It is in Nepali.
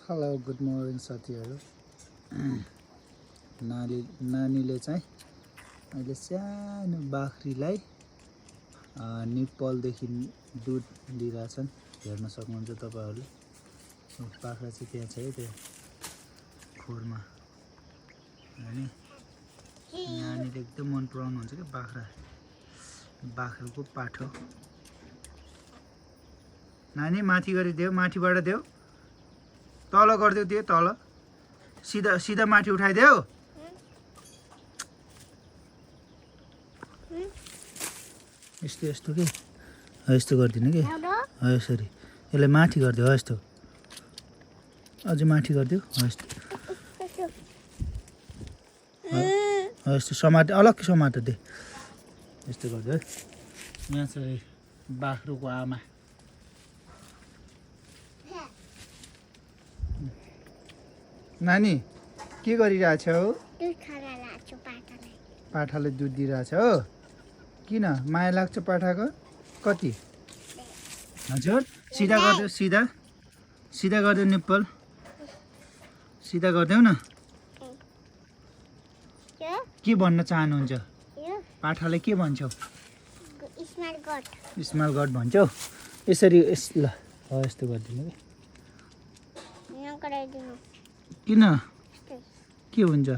हेलो गुड मर्निङ साथीहरू। नानीले चाहिँ अहिले सानो बाख्रीलाई निप्पलदेखि दुध दिइरहेछन्। हेर्न सक्नुहुन्छ तपाईहरुले। बाख्रा चाहिँ त्यहाँ छ है, त्यो खोरमा। अनि नानीले एकदम मन पराउनुहुन्छ के बाख्राको पाठो। नानी माथि गरिदेऊ, माथिबाट देऊ, तल गरिदेऊ, त्यो तल सिधा माथि उठाइदेऊ। यस्तो के यस्तो गर्दिनु के यसरी, यसलाई माथि गरिदेऊ। यस्तो अझै माथि गरिदेऊ। यस्तो समाट, अलग समाट दे। यस्तो गरिदेऊ। यहाँ चाहिँ बाख्रोको आमा। नानी के गरिरहेछौ? पाठाले दुध दिइरहेछ हो। किन माया लाग्छ पाठाको? कति? हजुर सिधा गरिदेऊ, सिधा गरिदेऊ निप्पल, सिधा गरिदेऊ न। के भन्न चाहनुहुन्छ? पाठाले के भन्छौ? स्माल गड भन्छौ। यसरी ल यस्तो गरिदिनु कि। किन के हुन्छ?